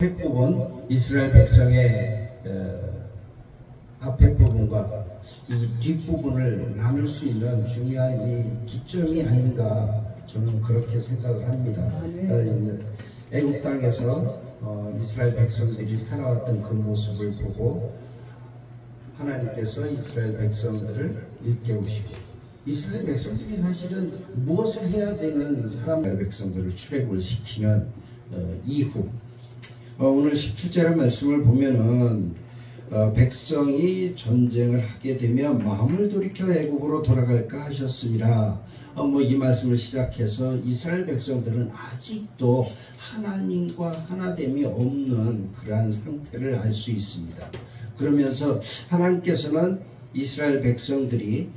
부분 이스라엘 백성의 앞에 부분과 이 뒷부분을 나눌 수 있는 중요한 이 기점이 아닌가 저는 그렇게 생각을 합니다. 애국 땅에서 이스라엘 백성들이 살아왔던 그 모습을 보고 하나님께서 이스라엘 백성들을 일깨우시고 이스라엘 백성들이 사실은 무엇을 해야 되는 사람의 백성들을 출애굽을 시키는 이후 오늘 17절의 말씀을 보면은 백성이 전쟁을 하게 되면 마음을 돌이켜 애국으로 돌아갈까 하셨습니다. 이 말씀을 시작해서 이스라엘 백성들은 아직도 하나님과 하나됨이 없는 그러한 상태를 알 수 있습니다. 그러면서 하나님께서는 이스라엘 백성들이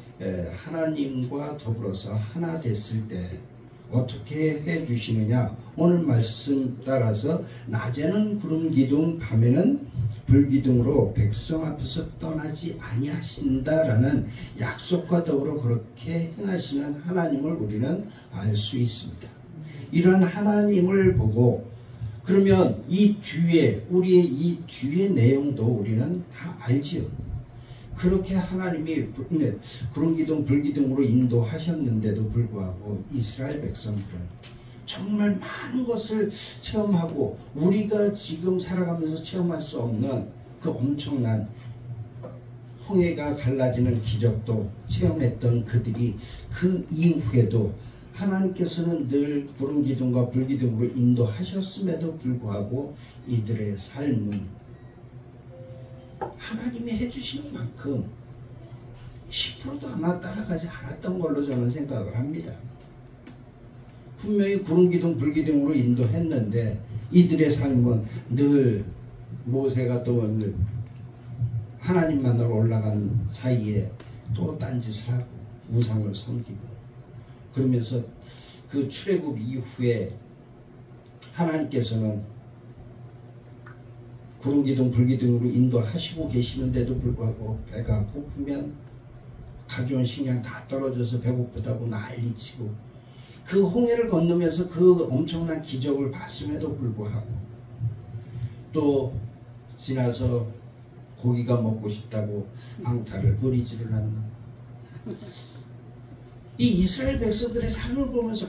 하나님과 더불어서 하나 됐을 때 어떻게 해주시느냐, 오늘 말씀 따라서 낮에는 구름 기둥 밤에는 불기둥으로 백성 앞에서 떠나지 아니하신다라는 약속과 더불어 그렇게 행하시는 하나님을 우리는 알 수 있습니다. 이런 하나님을 보고 그러면 이 뒤에 우리의 이 뒤의 내용도 우리는 다 알지요. 그렇게 하나님이 구름기둥 불기둥으로 인도하셨는데도 불구하고 이스라엘 백성들은 정말 많은 것을 체험하고 우리가 지금 살아가면서 체험할 수 없는 그 엄청난 홍해가 갈라지는 기적도 체험했던 그들이 그 이후에도 하나님께서는 늘 구름기둥과 불기둥으로 인도하셨음에도 불구하고 이들의 삶은 하나님이 해주시는 만큼 10%도 아마 따라가지 않았던 걸로 저는 생각을 합니다. 분명히 구름기둥 불기둥으로 인도했는데 이들의 삶은 늘 모세가 또 하나님 만나러 올라간 사이에 또 딴짓을 하고 우상을 섬기고 그러면서 그 출애굽 이후에 하나님께서는 구름기둥 불기둥으로 인도하시고 계시는데도 불구하고 배가 고프면 가져온 식량 다 떨어져서 배고프다고 난리치고 그 홍해를 건너면서 그 엄청난 기적을 봤음에도 불구하고 또 지나서 고기가 먹고 싶다고 앙탈을 버리지를 않는 이 이스라엘 백성들의 삶을 보면서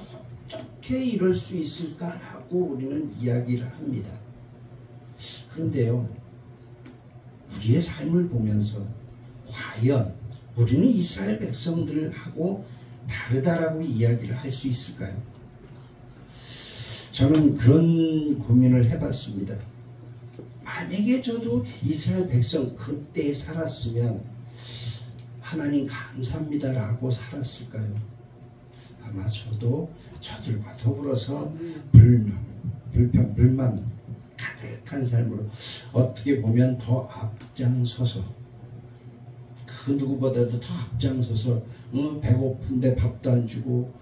어떻게 이럴 수 있을까라고 우리는 이야기를 합니다. 그런데요, 우리의 삶을 보면서 과연 우리는 이스라엘 백성들하고 다르다라고 이야기를 할 수 있을까요? 저는 그런 고민을 해봤습니다. 만약에 저도 이스라엘 백성 그때 살았으면 하나님 감사합니다라고 살았을까요? 아마 저도 저들과 더불어서 불만 가득한 삶으로 어떻게 보면 더 앞장서서 그 누구보다도 더 앞장서서 배고픈데 밥도 안 주고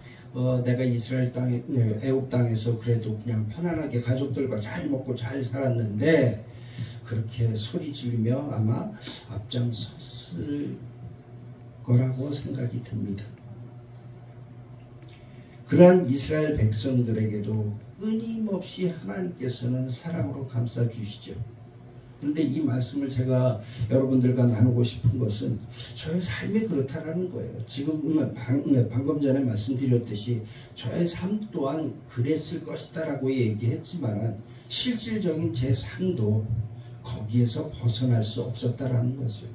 내가 이스라엘 땅에 애국 땅에서 그래도 그냥 편안하게 가족들과 잘 먹고 잘 살았는데 그렇게 소리 지르며 아마 앞장섰을 거라고 생각이 듭니다. 그러한 이스라엘 백성들에게도 끊임없이 하나님께서는 사랑으로 감싸주시죠. 그런데 이 말씀을 제가 여러분들과 나누고 싶은 것은 저의 삶이 그렇다라는 거예요. 지금 방금 전에 말씀드렸듯이 저의 삶 또한 그랬을 것이다 라고 얘기했지만 실질적인 제 삶도 거기에서 벗어날 수 없었다라는 것이요.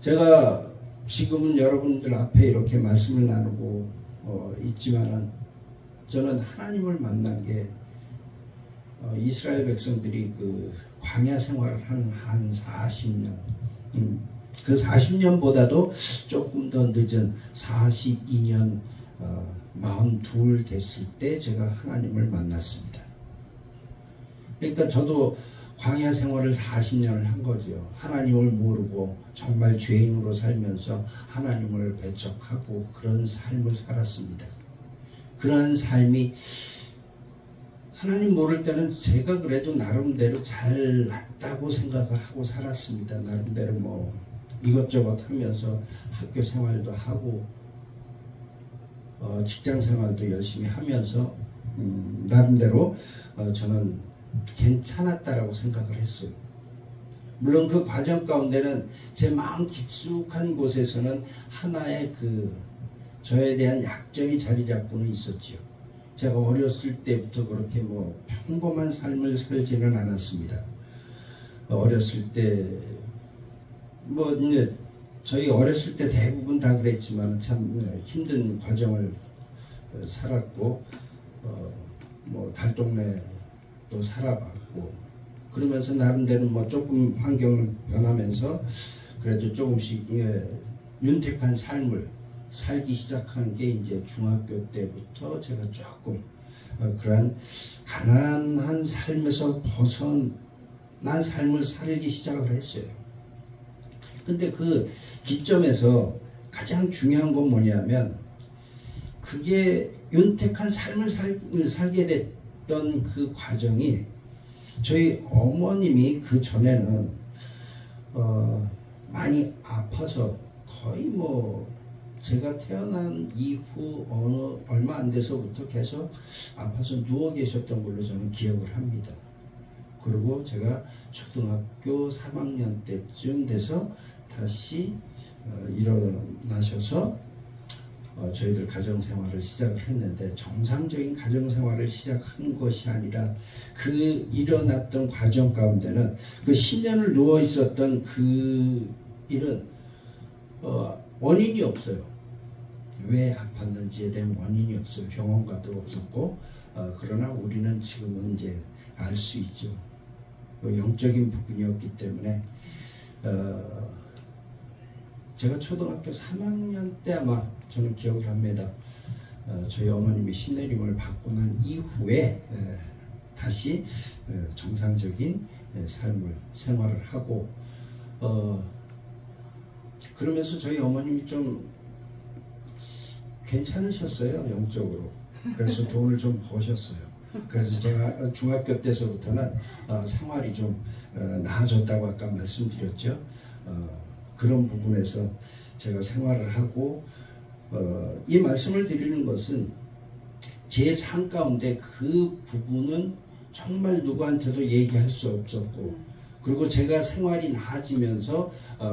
제가 지금은 여러분들 앞에 이렇게 말씀을 나누고 있지만은 저는 하나님을 만난 게 이스라엘 백성들이 그 광야 생활을 한 40년 그 40년보다도 조금 더 늦은 42년 42 됐을 때 제가 하나님을 만났습니다. 그러니까 저도 광야 생활을 40년을 한 거죠. 하나님을 모르고 정말 죄인으로 살면서 하나님을 배척하고 그런 삶을 살았습니다. 그런 삶이 하나님 모를 때는 제가 그래도 나름대로 잘 낫다고 생각을 하고 살았습니다. 나름대로 뭐 이것저것 하면서 학교 생활도 하고 직장 생활도 열심히 하면서 나름대로 저는 괜찮았다라고 생각을 했어요. 물론 그 과정 가운데는 제 마음 깊숙한 곳에서는 하나의 저에 대한 약점이 자리 잡고는 있었지요. 제가 어렸을 때부터 그렇게 평범한 삶을 살지는 않았습니다. 어렸을 때 이제 저희 어렸을 때 대부분 다 그랬지만 참 힘든 과정을 살았고 달동네도 살아봤고 그러면서 나름대로 조금 환경을 변하면서 그래도 조금씩 윤택한 삶을 살기 시작한 게 이제 중학교 때부터 제가 조금 그러한 가난한 삶에서 벗어난 삶을 살기 시작을 했어요. 근데 그 기점에서 가장 중요한 건 뭐냐면 그게 윤택한 삶을 살게 됐던 그 과정이 저희 어머님이 그 전에는 많이 아파서 거의 제가 태어난 이후 얼마 안 돼서부터 계속 아파서 누워 계셨던 걸로 저는 기억을 합니다. 그리고 제가 초등학교 3학년 때쯤 돼서 다시 일어나셔서 저희들 가정생활을 시작을 했는데 정상적인 가정생활을 시작한 것이 아니라 그 일어났던 과정 가운데는 그 10년을 누워 있었던 그 일은 원인이 없어요. 왜 아팠는지에 대한 원인이 없어요. 병원 가도 없었고 그러나 우리는 지금은 이제 알 수 있죠. 영적인 부분이었기 때문에 제가 초등학교 3학년 때 아마 저는 기억을 합니다. 저희 어머님이 신내림을 받고 난 이후에 다시 정상적인 생활을 하고 그러면서 저희 어머님이 좀 괜찮으셨어요, 영적으로. 그래서 돈을 좀 버셨어요. 그래서 제가 중학교 때서부터는 생활이 좀 나아졌다고 아까 말씀드렸죠. 그런 부분에서 제가 생활을 하고 이 말씀을 드리는 것은 제 삶 가운데 그 부분은 정말 누구한테도 얘기할 수 없었고 그리고 제가 생활이 나아지면서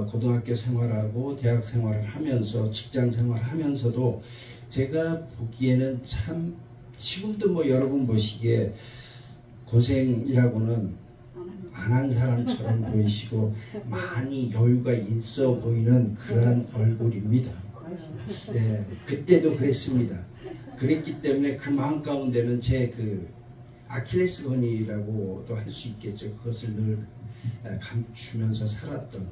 고등학교 생활하고 대학 생활을 하면서 직장 생활을 하면서도 제가 보기에는 참 지금도 여러분 보시기에 고생이라고는 안 한 사람처럼 보이시고 많이 여유가 있어 보이는 그런 얼굴입니다. 네, 그때도 그랬습니다. 그랬기 때문에 그 마음 가운데는 제 아킬레스건이라고도 할 수 있겠죠. 그것을 늘 감추면서 살았던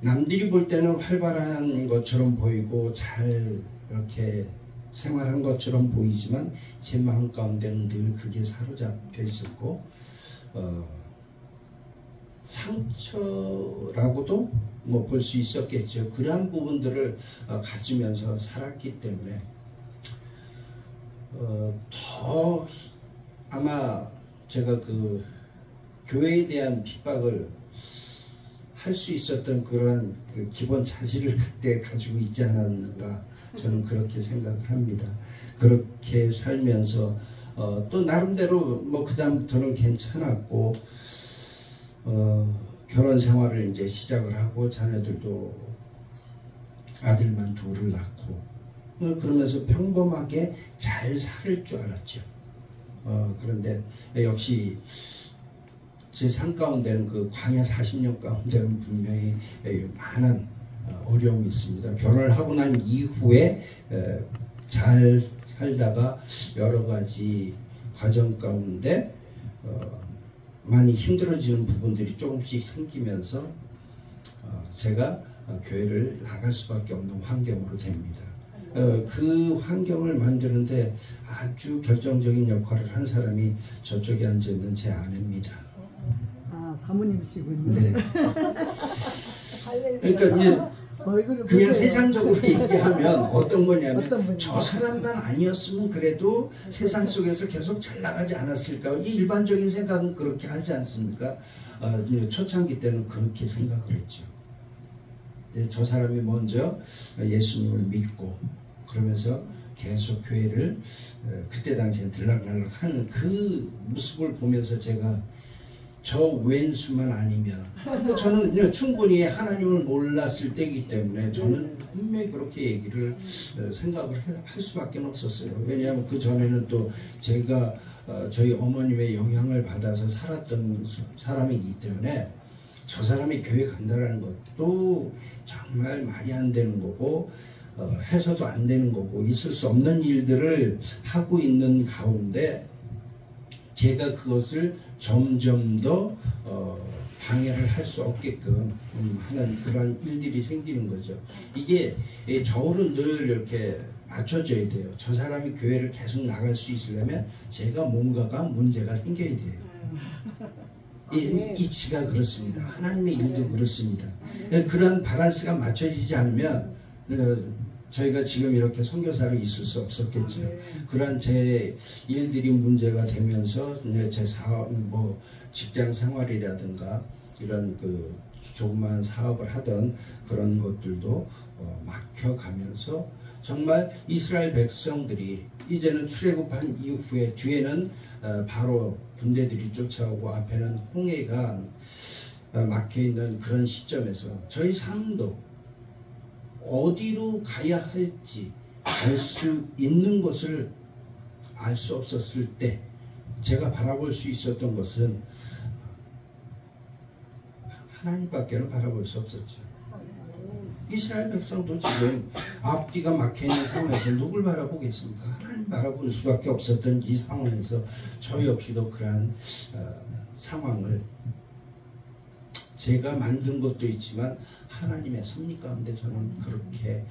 남들이 볼 때는 활발한 것처럼 보이고 잘 이렇게 생활한 것처럼 보이지만 제 마음 가운데는 늘 그게 사로잡혀 있었고 상처라고도 볼 수 있었겠죠. 그러한 부분들을 가지면서 살았기 때문에 더 아마 제가 교회에 대한 핍박을 할 수 있었던 그런 기본 자질을 그때 가지고 있지 않았는가 저는 그렇게 생각을 합니다. 그렇게 살면서 또 나름대로 그 다음부터는 괜찮았고 결혼 생활을 이제 시작을 하고 자녀들도 아들만 둘을 낳고 그러면서 평범하게 잘 살 줄 알았죠. 그런데 역시 제 삶 가운데는 광야 40년 가운데는 분명히 많은 어려움이 있습니다. 결혼을 하고 난 이후에 잘 살다가 여러 가지 과정 가운데 많이 힘들어지는 부분들이 조금씩 생기면서 제가 교회를 나갈 수밖에 없는 환경으로 됩니다. 그 환경을 만드는데 아주 결정적인 역할을 한 사람이 저쪽에 앉아있는 제 아내입니다. 아, 사모님이시군요. 네. 그러니까 이제 그냥 세상적으로 얘기하면 어떤 거냐면 저 사람만 아니었으면 그래도 세상 속에서 계속 잘 나가지 않았을까. 이 일반적인 생각은 그렇게 하지 않습니까? 초창기 때는 그렇게 생각을 했죠. 저 사람이 먼저 예수님을 믿고 그러면서 계속 교회를 그때 당시에 들락날락 하는 그 모습을 보면서 제가 저 왼수만 아니면 저는 충분히 하나님을 몰랐을 때이기 때문에 저는 분명히 그렇게 얘기를 생각을 할 수밖에 없었어요. 왜냐하면 그 전에는 또 제가 저희 어머님의 영향을 받아서 살았던 사람이기 때문에 저 사람이 교회 간다라는 것도 정말 말이 안 되는 거고 해서도 안 되는 거고 있을 수 없는 일들을 하고 있는 가운데 제가 그것을 점점 더 방해를 할 수 없게끔 하는 그런 일들이 생기는 거죠. 이게 저울은 늘 이렇게 맞춰져야 돼요. 저 사람이 교회를 계속 나갈 수 있으려면 제가 뭔가가 문제가 생겨야 돼요. 이치가 그렇습니다. 하나님의 일도 그렇습니다. 그런 바란스가 맞춰지지 않으면 저희가 지금 이렇게 선교사로 있을 수 없었겠죠. 그런 제 일들이 문제가 되면서 제 사업, 직장 생활이라든가 이런 그 조그만 사업을 하던 그런 것들도 막혀가면서 정말 이스라엘 백성들이 이제는 출애굽한 이후에 뒤에는 바로 군대들이 쫓아오고 앞에는 홍해가 막혀있는 그런 시점에서 저희 삶도 어디로 가야 할지 알 수 있는 것을 알 수 없었을 때 제가 바라볼 수 있었던 것은 하나님밖에는 바라볼 수 없었죠. 이스라엘 백성도 지금 앞뒤가 막혀있는 상황에서 누굴 바라보겠습니까? 하나님 바라볼 수밖에 없었던 이 상황에서 저 역시도 그러한 상황을 제가 만든 것도 있지만 하나님의 섭리 가운데 저는 그렇게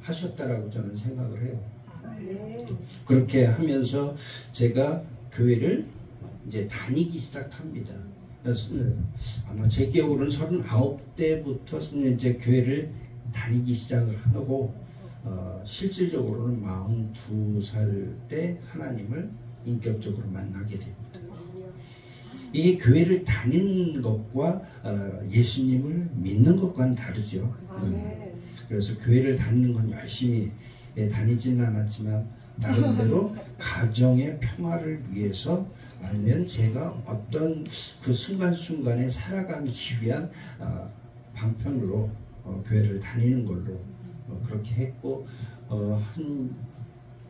하셨다라고 저는 생각을 해요. 그렇게 하면서 제가 교회를 이제 다니기 시작합니다. 그래서 아마 제 기억으로는 39대부터 이제 교회를 다니기 시작을 하고 실질적으로는 42살 때 하나님을 인격적으로 만나게 됩니다. 이게 교회를 다니는 것과 예수님을 믿는 것과는 다르죠. 그래서 교회를 다니는 건 열심히 다니지는 않았지만 나름대로 가정의 평화를 위해서 아니면 제가 어떤 그 순간순간에 살아가기 위한 방편으로 교회를 다니는 걸로 그렇게 했고 한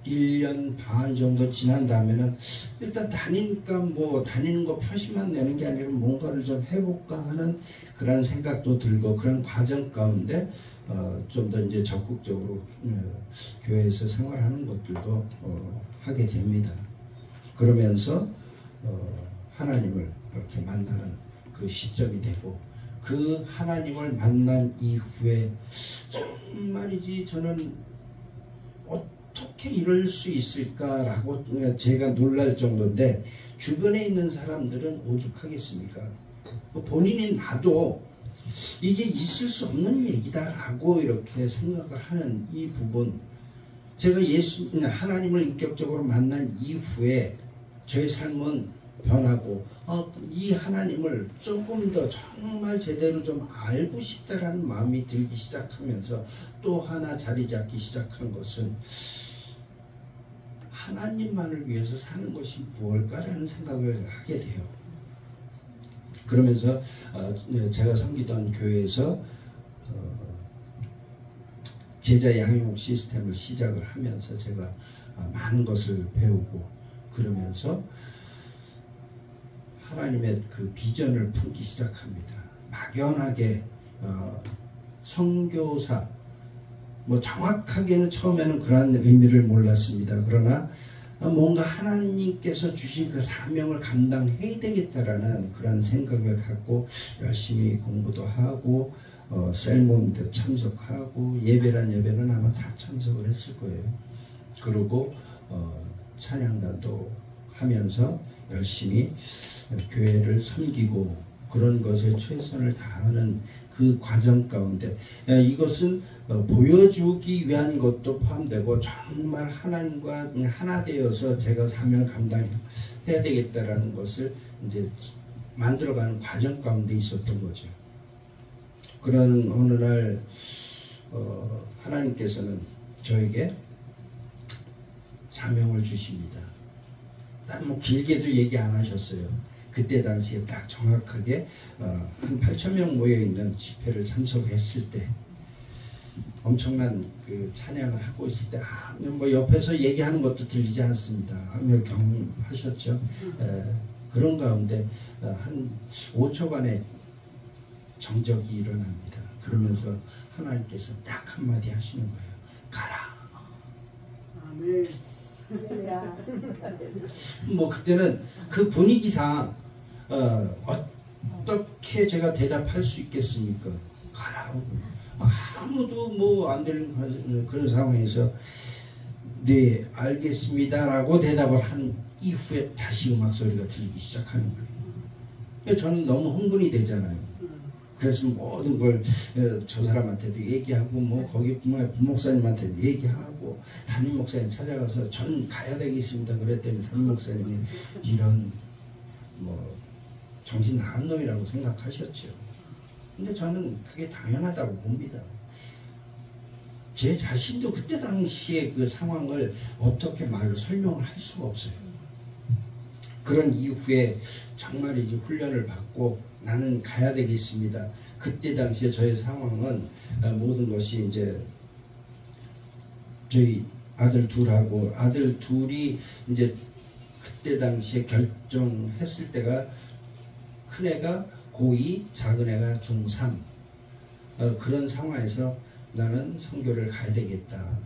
1년 반 정도 지난 다음에는 일단 다니니까 다니는 거 표시만 내는 게 아니라 뭔가를 좀 해볼까 하는 그런 생각도 들고 그런 과정 가운데 좀 더 이제 적극적으로 교회에서 생활하는 것들도 하게 됩니다. 그러면서 하나님을 이렇게 만나는 그 시점이 되고 그 하나님을 만난 이후에 정말이지 저는 어떻게 이럴 수 있을까라고 제가 놀랄 정도인데 주변에 있는 사람들은 오죽하겠습니까? 본인이 나도 이게 있을 수 없는 얘기다라고 이렇게 생각을 하는 이 부분 제가 하나님을 인격적으로 만난 이후에 저의 삶은 변하고 이 하나님을 조금 더 정말 제대로 좀 알고 싶다라는 마음이 들기 시작하면서 또 하나 자리 잡기 시작한 것은 하나님만을 위해서 사는 것이 무엇일까라는 생각을 하게 돼요. 그러면서 제가 섬기던 교회에서 제자 양육 시스템을 시작을 하면서 제가 많은 것을 배우고 그러면서 하나님의 그 비전을 품기 시작합니다. 막연하게 선교사 정확하게는 처음에는 그런 의미를 몰랐습니다. 그러나 뭔가 하나님께서 주신 그 사명을 감당해야 되겠다라는 그런 생각을 갖고 열심히 공부도 하고 셀몬도 참석하고 예배란 예배는 아마 다 참석을 했을 거예요. 그리고 찬양단도 하면서 열심히 교회를 섬기고 그런 것에 최선을 다하는 그 과정 가운데 이것은 보여주기 위한 것도 포함되고 정말 하나님과 하나 되어서 제가 사명을 감당해야 되겠다라는 것을 이제 만들어가는 과정 가운데 있었던 거죠. 그런 어느 날 하나님께서는 저에게 사명을 주십니다. 딱 뭐 길게도 얘기 안 하셨어요. 그때 당시에 딱 정확하게 한 8,000명 모여있는 집회를 참석했을 때 엄청난 그 찬양을 하고 있을 때 뭐 옆에서 얘기하는 것도 들리지 않습니다. 경험하셨죠? 그런 가운데 한 5초간의 정적이 일어납니다. 그러면서 하나님께서 딱 한마디 하시는 거예요. 가라. 아멘. 뭐 그때는 그 분위기상 어떻게 제가 대답할 수 있겠습니까? 가라고. 아무도 뭐 안 되는 그런 상황에서 네 알겠습니다라고 대답을 한 이후에 다시 음악 소리가 들리기 시작하는 거예요. 저는 너무 흥분이 되잖아요. 그래서 모든 걸 저 사람한테도 얘기하고 뭐 거기 부목사님한테도 얘기하고 담임 목사님 찾아가서 전 가야 되겠습니다 그랬더니 담임 목사님이 이런 뭐 정신 나간 놈이라고 생각하셨죠. 근데 저는 그게 당연하다고 봅니다. 제 자신도 그때 당시에 그 상황을 어떻게 말로 설명을 할 수가 없어요. 그런 이후에 정말 이제 훈련을 받고 나는 가야 되겠습니다. 그때 당시에 저의 상황은 모든 것이 이제 저희 아들 둘하고 아들 둘이 이제 그때 당시에 결정했을 때가 큰애가 고2, 작은애가 중3 그런 상황에서 나는 선교를 가야 되겠다.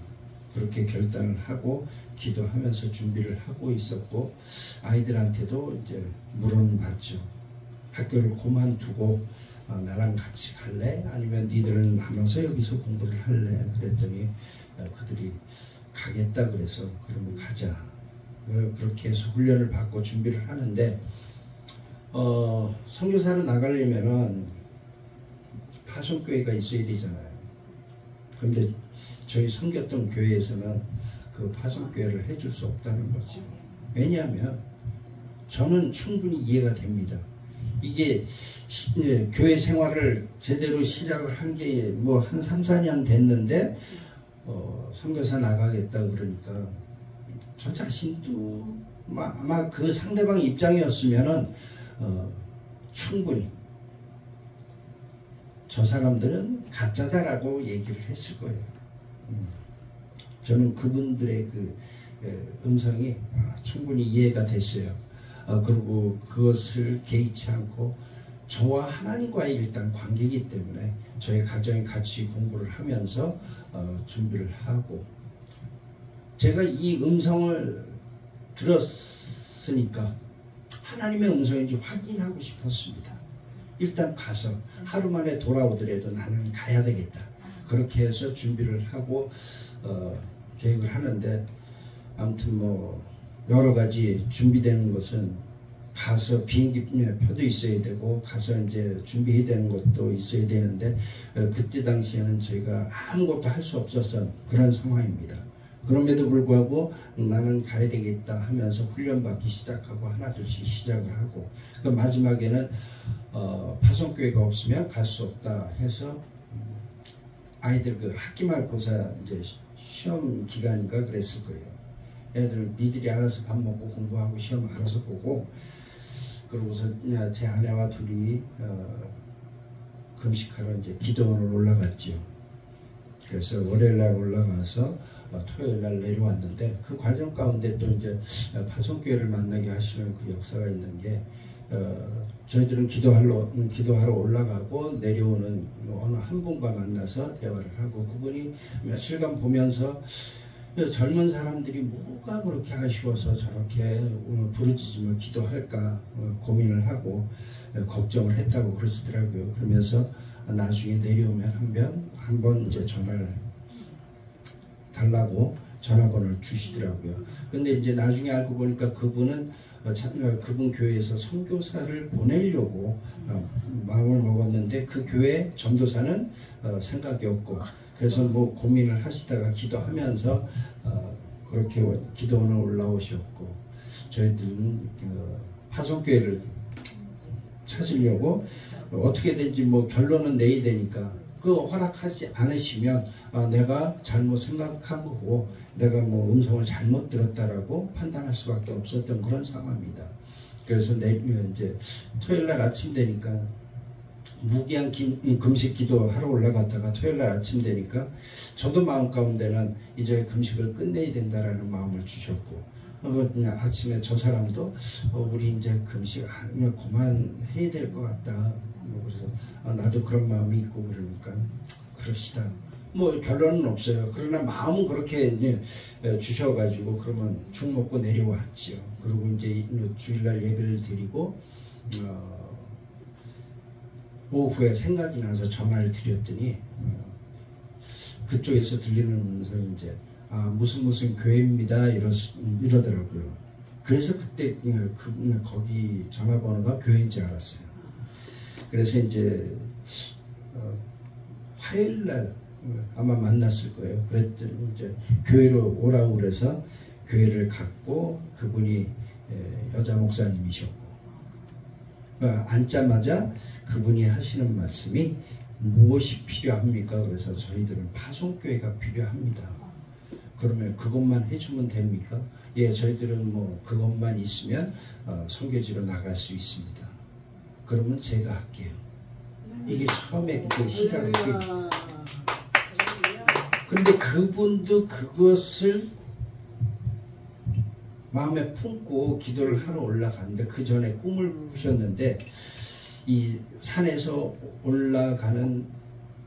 그렇게 결단을 하고 기도하면서 준비를 하고 있었고 아이들한테도 이제 물어봤죠. 학교를 그만두고 나랑 같이 갈래? 아니면 니들은 남아서 여기서 공부를 할래? 그랬더니 그들이 가겠다 그래서 그러면 가자. 그렇게 해서 훈련을 받고 준비를 하는데 선교사로 나가려면은 파송교회가 있어야 되잖아요. 그런데 저희 섬겼던 교회에서는 그 파송교회를 해줄 수 없다는 거죠. 왜냐하면 저는 충분히 이해가 됩니다. 이게 교회 생활을 제대로 시작을 한 게 뭐 한 3, 4년 됐는데 선교사 나가겠다 그러니까 저 자신도 아마 그 상대방 입장이었으면은 충분히 저 사람들은 가짜다라고 얘기를 했을 거예요. 저는 그분들의 그 음성이 충분히 이해가 됐어요. 그리고 그것을 개의치 않고 저와 하나님과의 일단 관계이기 때문에 저희 가정이 같이 공부를 하면서 준비를 하고 제가 이 음성을 들었으니까 하나님의 음성인지 확인하고 싶었습니다. 일단 가서 하루 만에 돌아오더라도 나는 가야 되겠다. 그렇게 해서 준비를 하고 계획을 하는데 아무튼 뭐 여러 가지 준비되는 것은 가서 비행기 표도 있어야 되고 가서 이제 준비해야 되는 것도 있어야 되는데 그때 당시에는 저희가 아무것도 할 수 없었던 그런 상황입니다. 그럼에도 불구하고 나는 가야 되겠다 하면서 훈련받기 시작하고 하나둘씩 시작을 하고 그 마지막에는 파송교회가 없으면 갈 수 없다 해서 아이들 그 학기말고사 이제 시험 기간인가 그랬을 거예요. 애들 니들이 알아서 밥 먹고 공부하고 시험 알아서 보고 그러고서 제 아내와 둘이 금식하러 이제 기도원을 올라갔죠. 그래서 월요일날 올라가서 토요일날 내려왔는데 그 과정 가운데 또 이제 파송교회를 만나게 하시는 그 역사가 있는 게 저희들은 기도하러 올라가고 내려오는 어느 한 분과 만나서 대화를 하고 그분이 며칠간 보면서 젊은 사람들이 뭐가 그렇게 아쉬워서 저렇게 부르짖으며 기도할까 고민을 하고 걱정을 했다고 그러시더라고요. 그러면서 나중에 내려오면 한번 이제 전화를 달라고 전화번호를 주시더라고요. 근데 이제 나중에 알고 보니까 그분은 그분 교회에서 선교사를 보내려고 마음을 먹었는데 그 교회 전도사는 생각이 없고 그래서 뭐 고민을 하시다가 기도하면서 그렇게 기도원을 올라오셨고 저희들은 파송교회를 찾으려고 어떻게든지 뭐 결론은 내야 되니까 그 허락하지 않으시면 내가 잘못 생각한 거고 내가 뭐 음성을 잘못 들었다라고 판단할 수밖에 없었던 그런 상황입니다. 그래서 이제 토요일날 아침 되니까 무기한 금식 기도하러 올라갔다가 토요일날 아침 되니까 저도 마음 가운데는 이제 금식을 끝내야 된다라는 마음을 주셨고 그냥 아침에 저 사람도 우리 이제 금식 그만해야 될 것 같다. 그래서 나도 그런 마음이 있고 그러니까 그럽시다. 뭐 결론은 없어요. 그러나 마음은 그렇게 이제 주셔가지고 그러면 죽 먹고 내려왔지요. 그리고 이제 주일날 예배를 드리고 오후에 생각이 나서 전화를 드렸더니 그쪽에서 들리면서 이제 무슨 교회입니다 이러더라고요. 그래서 그때 거기 전화번호가 교회인 줄 알았어요. 그래서 이제 화요일날 아마 만났을 거예요. 그랬더니 이제 교회로 오라고 그래서 교회를 갔고 그분이 여자 목사님이셨고 앉자마자 그분이 하시는 말씀이 무엇이 필요합니까? 그래서 저희들은 파송교회가 필요합니다. 그러면 그것만 해주면 됩니까? 예, 저희들은 뭐 그것만 있으면 선교지로 나갈 수 있습니다. 그러면 제가 할게요. 이게 처음에 그때 시작이에요. 근데 그분도 그것을 마음에 품고 기도를 하러 올라갔는데 그 전에 꿈을 꾸셨는데 이 산에서 올라가는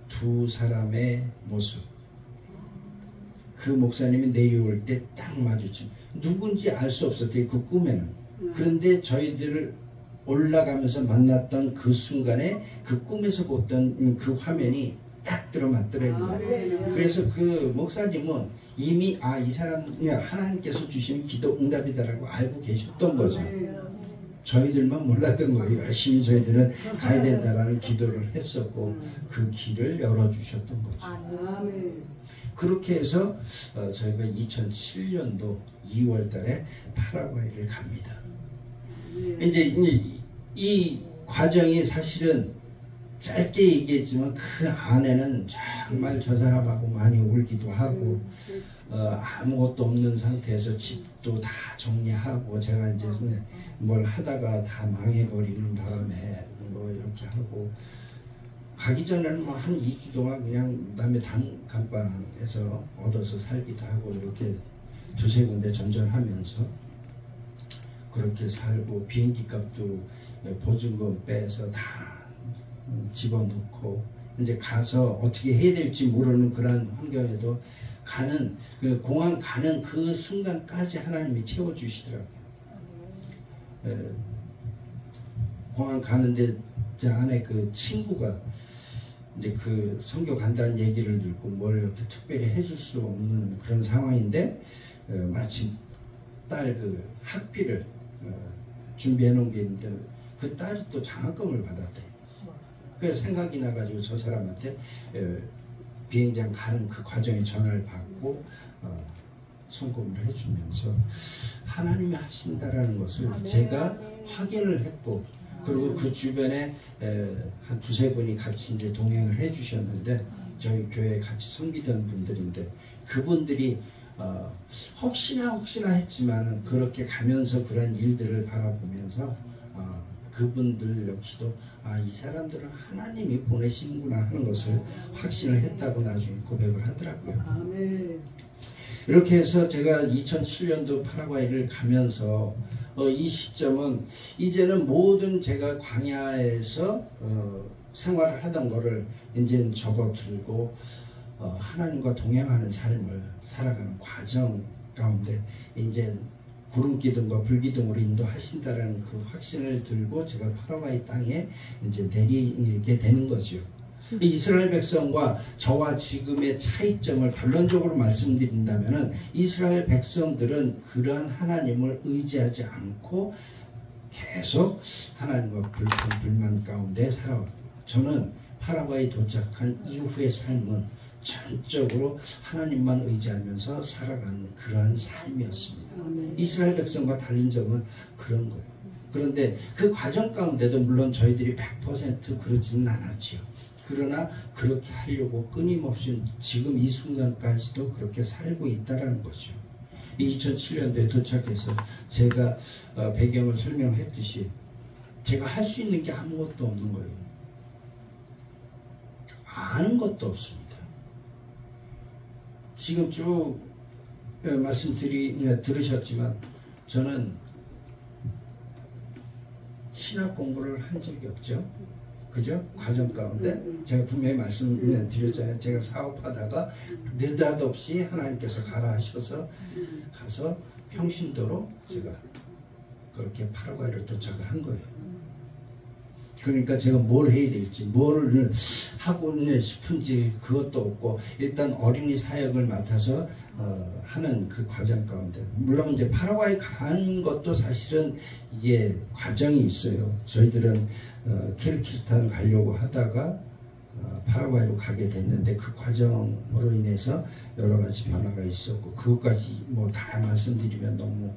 두 사람의 모습 그 목사님이 내려올 때 딱 마주친 누군지 알 수 없었대요. 그 꿈에는. 그런데 저희들을 올라가면서 만났던 그 순간에 그 꿈에서 봤던 그 화면이 딱 들어맞더라고요. 그래서 그 목사님은 이미 이 사람이 하나님께서 주신 기도 응답이다라고 알고 계셨던 거죠. 저희들만 몰랐던 거예요. 열심히 저희들은 가야 된다라는 기도를 했었고 그 길을 열어주셨던 거죠. 그렇게 해서 저희가 2007년도 2월 달에 파라과이를 갑니다. 이제 이 과정이 사실은 짧게 얘기했지만 그 안에는 정말 저 사람하고 많이 울기도 하고 아무것도 없는 상태에서 집도 다 정리하고 제가 이제 뭘 하다가 다 망해버리는 바람에 뭐 이렇게 하고 가기 전에는 뭐 한 2주 동안 그냥 남의 단칸방에서 얻어서 살기도 하고 이렇게 두세 군데 전전하면서 그렇게 살고 비행기 값도 보증금 빼서 다 집어넣고 이제 가서 어떻게 해야 될지 모르는 그런 환경에도 가는 그 공항 가는 그 순간까지 하나님이 채워주시더라고요. 공항 가는데 제 안에 그 친구가 이제 그 선교 간다는 얘기를 듣고 뭘 이렇게 특별히 해줄 수 없는 그런 상황인데 마침 딸 그 학비를 준비해 놓은 게 있는데 그 딸이 또 장학금을 받았대요. 그래서 생각이 나가지고 저 사람한테 비행장 가는 그 과정에 전화를 받고 송금을 해주면서 하나님이 하신다라는 것을 제가 확인을 했고 그리고 그 주변에 한 두세 분이 같이 이제 동행을 해주셨는데 저희 교회에 같이 섬기던 분들인데 그분들이 혹시나 했지만 그렇게 가면서 그런 일들을 바라보면서 그분들 역시도 이 사람들은 하나님이 보내시는구나 하는 것을 확신을 했다고 나중에 고백을 하더라고요. 아멘. 이렇게 해서 제가 2007년도 파라과이를 가면서 이 시점은 이제는 모든 제가 광야에서 생활을 하던 거를 이제 접어들고 하나님과 동행하는 삶을 살아가는 과정 가운데 이제 구름기둥과 불기둥으로 인도하신다라는 그 확신을 들고 제가 파라과이 땅에 이제 내리게 되는 거죠. 이스라엘 백성과 저와 지금의 차이점을 결론적으로 말씀드린다면은 이스라엘 백성들은 그러한 하나님을 의지하지 않고 계속 하나님과 불만 가운데 살아왔고 저는 파라과이 도착한 이후의 삶은 전적으로 하나님만 의지하면서 살아가는 그러한 삶이었습니다. 이스라엘 백성과 다른 점은 그런 거예요. 그런데 그 과정 가운데도 물론 저희들이 100% 그러지는 않았지요. 그러나 그렇게 하려고 끊임없이 지금 이 순간까지도 그렇게 살고 있다는 거죠. 2007년도에 도착해서 제가 배경을 설명했듯이 제가 할 수 있는 게 아무것도 없는 거예요. 아는 것도 없습니다. 지금 쭉 들으셨지만 저는 신학 공부를 한 적이 없죠. 그죠? 과정 가운데 제가 분명히 말씀드렸잖아요. 제가 사업하다가 느닷없이 하나님께서 가라 하셔서 가서 평신도로 제가 그렇게 파라과이를 도착을 한 거예요. 그러니까 제가 뭘 해야 될지, 뭘 하고 싶은지 그것도 없고, 일단 어린이 사역을 맡아서 하는 그 과정 가운데, 물론 이제 파라과이 간 것도 사실은 이게 과정이 있어요. 저희들은 키르기스탄을 가려고 하다가 파라과이로 가게 됐는데 그 과정으로 인해서 여러 가지 변화가 있었고, 그것까지 뭐 다 말씀드리면 너무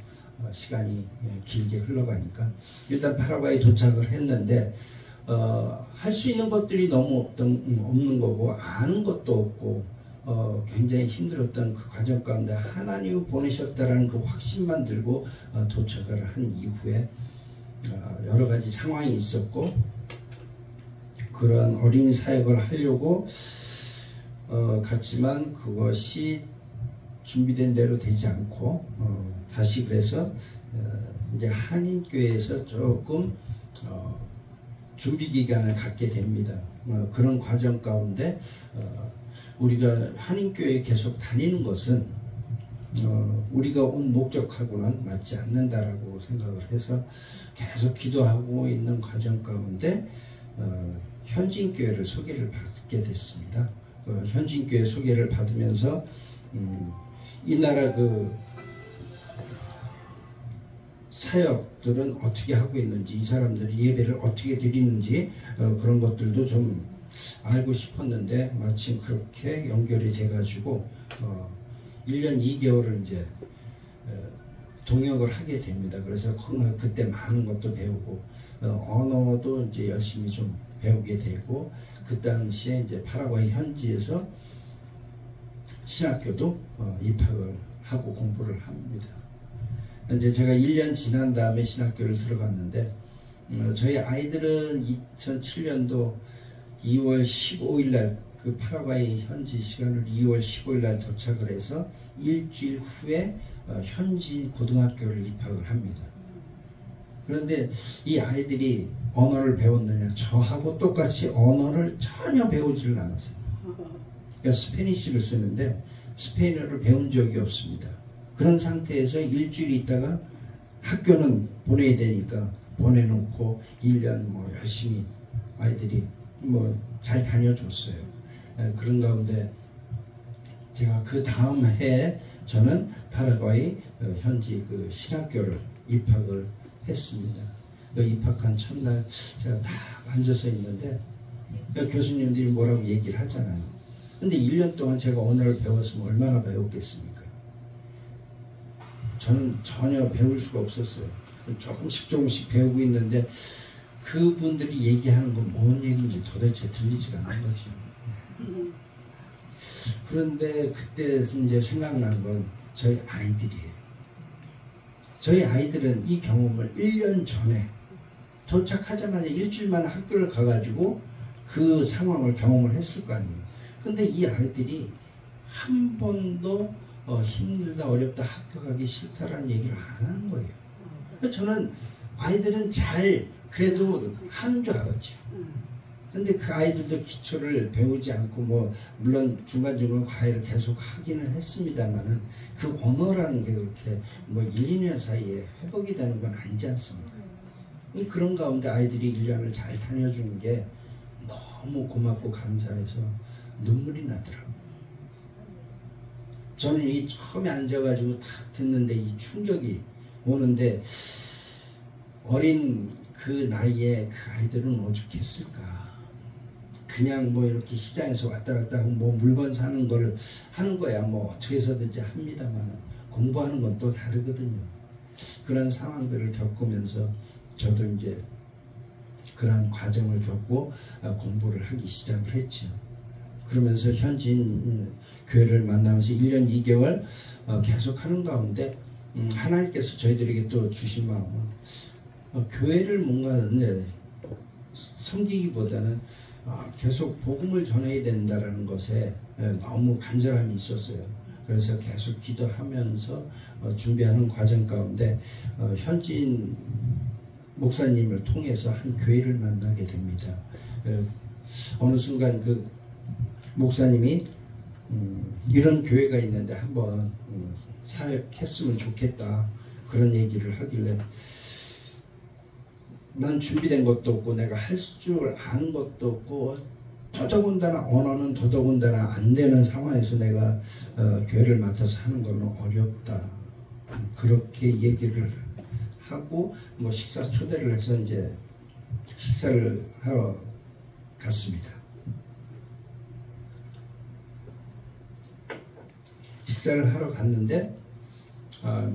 시간이 길게 흘러가니까 일단 파라과이 도착을 했는데 할 수 있는 것들이 너무 없는 거고 아는 것도 없고 굉장히 힘들었던 그 과정 가운데 하나님을 보내셨다라는 그 확신만 들고 도착을 한 이후에 여러 가지 상황이 있었고, 그런 어린이 사역을 하려고 갔지만 그것이 준비된 대로 되지 않고 다시 그래서 이제 한인교회에서 조금 준비 기간을 갖게 됩니다. 그런 과정 가운데 우리가 한인교회에 계속 다니는 것은 우리가 온 목적하고는 맞지 않는다라고 생각을 해서 계속 기도하고 있는 과정 가운데 현지인교회를 소개를 받게 됐습니다. 현지인교회 소개를 받으면서 이 나라 그 사역들은 어떻게 하고 있는지, 이 사람들이 예배를 어떻게 드리는지 그런 것들도 좀 알고 싶었는데 마침 그렇게 연결이 돼가지고 1년 2개월을 이제 동역을 하게 됩니다. 그래서 그때 많은 것도 배우고 언어도 이제 열심히 좀 배우게 되고, 그 당시에 이제 파라과이 현지에서 신학교도 입학을 하고 공부를 합니다. 이제 제가 1년 지난 다음에 신학교를 들어갔는데 저희 아이들은 2007년도 2월 15일 날 그 파라과이 현지 시간을 2월 15일 날 도착을 해서 일주일 후에 현지인 고등학교를 입학을 합니다. 그런데 이 아이들이 언어를 배웠느냐, 저하고 똑같이 언어를 전혀 배우지를 않았어요. 그러니까 스페니쉬를 쓰는데 스페인어를 배운 적이 없습니다. 그런 상태에서 일주일 있다가 학교는 보내야 되니까 보내놓고 1년 뭐 열심히 아이들이 뭐 잘 다녀줬어요. 그런 가운데 제가 그 다음 해에 저는 파라과이 현지 그 신학교를 입학을 했습니다. 입학한 첫날 제가 딱 앉아서 있는데 교수님들이 뭐라고 얘기를 하잖아요. 근데 1년 동안 제가 언어를 배웠으면 얼마나 배웠겠습니까? 저는 전혀 배울 수가 없었어요. 조금씩 배우고 있는데 그분들이 얘기하는 건 뭔 얘기인지 도대체 들리지가 않는 거죠. 그런데 그때 이제 생각난 건 저희 아이들이에요. 저희 아이들은 이 경험을 1년 전에 도착하자마자 일주일 만에 학교를 가가지고 그 상황을 경험을 했을 거 아니에요. 근데 이 아이들이 한 번도 힘들다, 어렵다, 학교 가기 싫다라는 얘기를 안 하는 거예요. 저는 아이들은 잘 그래도 하는 줄 알았죠. 근데 그 아이들도 기초를 배우지 않고 뭐 물론 중간중간 과외를 계속 하기는 했습니다만은 그 언어라는 게 그렇게 뭐 1, 2년 사이에 회복이 되는 건 아니지 않습니까? 그런 가운데 아이들이 1년을 잘 다녀주는 게 너무 고맙고 감사해서 눈물이 나더라고요. 저는 이 처음에 앉아가지고 딱 듣는데 이 충격이 오는데 어린 그 나이에 그 아이들은 오죽했을까. 그냥 뭐 이렇게 시장에서 왔다 갔다 하고 뭐 물건 사는 걸 하는 거야 뭐 어떻게 해서든지 합니다만 공부하는 건 또 다르거든요. 그런 상황들을 겪으면서 저도 이제 그러한 과정을 겪고 공부를 하기 시작을 했죠. 그러면서 현지인 교회를 만나면서 1년 2개월 계속 하는 가운데 하나님께서 저희들에게 또 주신 마음은 교회를 뭔가 섬기기보다는 계속 복음을 전해야 된다는 것에 너무 간절함이 있었어요. 그래서 계속 기도하면서 준비하는 과정 가운데 현지인 목사님을 통해서 한 교회를 만나게 됩니다. 어느 순간 그 목사님이 이런 교회가 있는데 한번 사역했으면 좋겠다 그런 얘기를 하길래 난 준비된 것도 없고 내가 할 줄 아는 것도 없고 더더군다나 언어는 더더군다나 안 되는 상황에서 내가 교회를 맡아서 하는 건 어렵다 그렇게 얘기를 하고 뭐 식사 초대를 해서 이제 식사를 하러 갔습니다. 식사를 하러 갔는데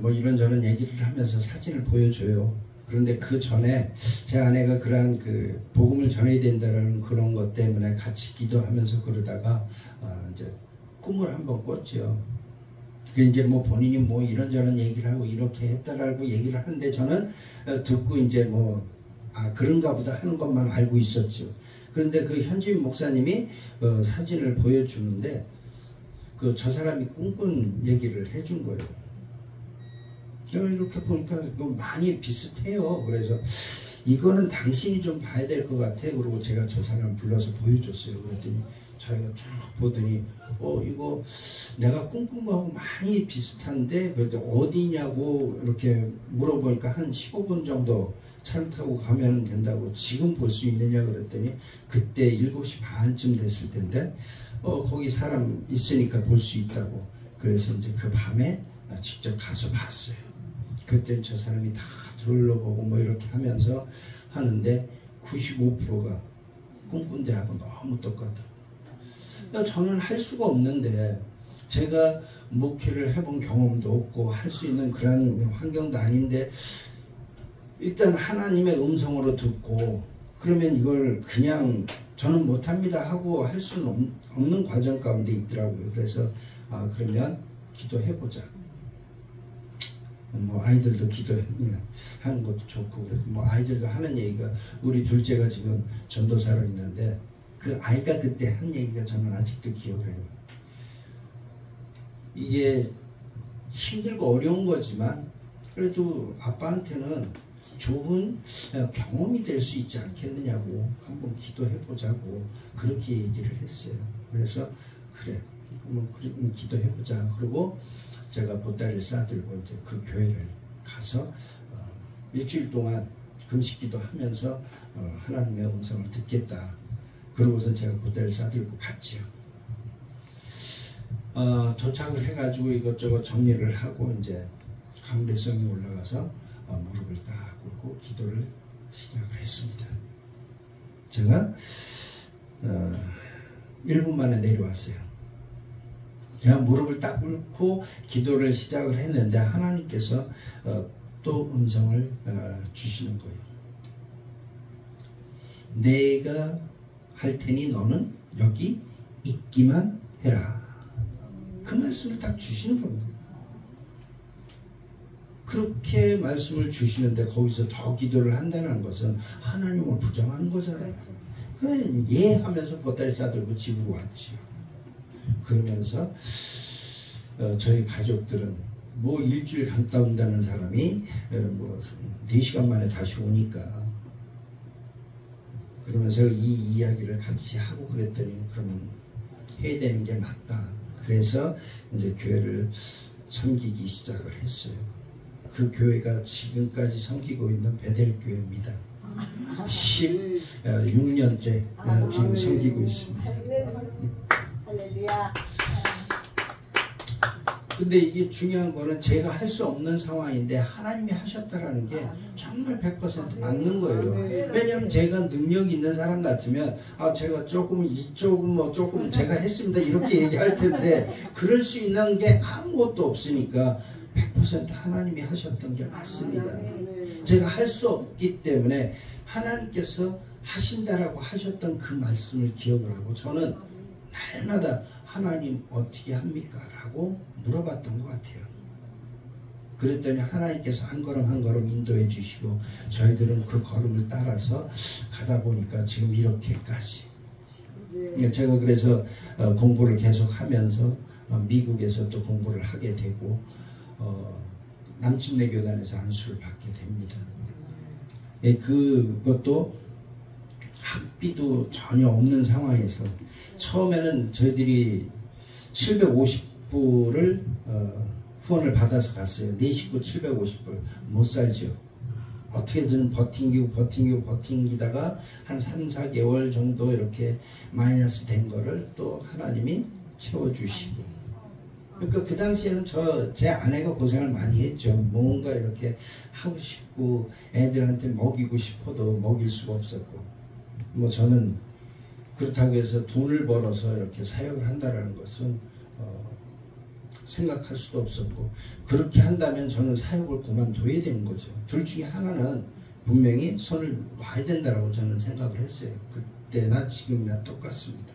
뭐 이런저런 얘기를 하면서 사진을 보여줘요. 그런데 그 전에 제 아내가 그러한 그 복음을 전해야 된다는 그런 것 때문에 같이 기도하면서 그러다가 이제 꿈을 한번 꿨죠. 그 이제 뭐 본인이 뭐 이런저런 얘기를 하고 이렇게 했다라고 얘기를 하는데 저는 듣고 이제 뭐 그런가 보다 하는 것만 알고 있었죠. 그런데 그 현지인 목사님이 사진을 보여주는데 저 사람이 꿈꾼 얘기를 해준 거예요. 제가 이렇게 보니까 많이 비슷해요. 그래서 이거는 당신이 좀 봐야 될 것 같아. 그리고 제가 저 사람 불러서 보여줬어요. 그랬더니 자기가 쭉 보더니 이거 내가 꿈꾼 거하고 많이 비슷한데 그래도 어디냐고 이렇게 물어보니까 한 15분 정도 차를 타고 가면 된다고 지금 볼 수 있느냐 그랬더니 그때 7시 반쯤 됐을 텐데 거기 사람 있으니까 볼 수 있다고. 그래서 이제 그 밤에 직접 가서 봤어요. 그때 저 사람이 다 둘러보고 뭐 이렇게 하면서 하는데 95%가 꿈꾼 데하고 너무 똑같아요. 저는 할 수가 없는데 제가 목회를 해본 경험도 없고 할 수 있는 그런 환경도 아닌데 일단 하나님의 음성으로 듣고 그러면 이걸 그냥 저는 못합니다 하고 할 수는 없는 과정 가운데 있더라고요. 그래서 그러면 기도해보자. 뭐 아이들도 기도하는 것도 좋고 그래서 뭐 아이들도 하는 얘기가 우리 둘째가 지금 전도사로 있는데 그 아이가 그때 한 얘기가 저는 아직도 기억을 해요. 이게 힘들고 어려운 거지만 그래도 아빠한테는 좋은 경험이 될 수 있지 않겠느냐고 한번 기도해보자고 그렇게 얘기를 했어요. 그래서 그래 기도해보자. 그리고 제가 보따리를 싸들고 이제 그 교회를 가서 일주일 동안 금식기도 하면서 하나님의 음성을 듣겠다. 그러고서 제가 보따리를 싸들고 갔지요. 도착을 해가지고 이것저것 정리를 하고 이제 강대성에 올라가서 무릎을 딱 꿇고 기도를 시작을 했습니다. 제가 1분 만에 내려왔어요. 제가 무릎을 딱 꿇고 기도를 시작을 했는데 하나님께서 또 음성을 주시는 거예요. 내가 할 테니 너는 여기 있기만 해라. 그 말씀을 딱 주시는 겁니다. 그렇게 말씀을 주시는데 거기서 더 기도를 한다는 것은 하나님을 부정하는 거잖아요. 그래서 예 하면서 보따리 싸들고 집으로 왔지요. 그러면서 저희 가족들은 뭐 일주일 갔다 온다는 사람이 뭐 4시간 만에 다시 오니까 그러면서 이 이야기를 같이 하고 그랬더니 그러면 해야 되는 게 맞다. 그래서 이제 교회를 섬기기 시작을 했어요. 그 교회가 지금까지 섬기고 있는 베델 교회입니다. 16년째 지금 섬기고 있습니다. 할렐루야. 근데 이게 중요한 거는 제가 할 수 없는 상황인데 하나님이 하셨다라는 게 정말 100% 맞는 거예요. 왜냐하면 제가 능력 있는 사람 같으면 제가 조금 이쪽은 뭐 조금 제가 했습니다 이렇게 얘기할 텐데 그럴 수 있는 게 아무것도 없으니까 100% 하나님이 하셨던 게 맞습니다. 제가 할 수 없기 때문에 하나님께서 하신다라고 하셨던 그 말씀을 기억을 하고 저는 날마다 하나님 어떻게 합니까? 라고 물어봤던 것 같아요. 그랬더니 하나님께서 한 걸음 한 걸음 인도해 주시고 저희들은 그 걸음을 따라서 가다 보니까 지금 이렇게까지. 제가 그래서 공부를 계속 하면서 미국에서 또 공부를 하게 되고 남침내 교단에서 안수를 받게 됩니다. 그것도 학비도 전혀 없는 상황에서 처음에는 저희들이 750불을 후원을 받아서 갔어요. 네 식구 750불 못 살죠. 어떻게든 버팅기다가 한 3, 4개월 정도 이렇게 마이너스 된 거를 또 하나님이 채워주시고. 그러니까 그 당시에는 제 아내가 고생을 많이 했죠. 뭔가 이렇게 하고 싶고 애들한테 먹이고 싶어도 먹일 수가 없었고. 뭐 저는 그렇다고 해서 돈을 벌어서 이렇게 사역을 한다는 것은 생각할 수도 없었고, 그렇게 한다면 저는 사역을 그만둬야 되는 거죠. 둘 중에 하나는 분명히 손을 놔야 된다고 저는 생각을 했어요. 그때나 지금이나 똑같습니다.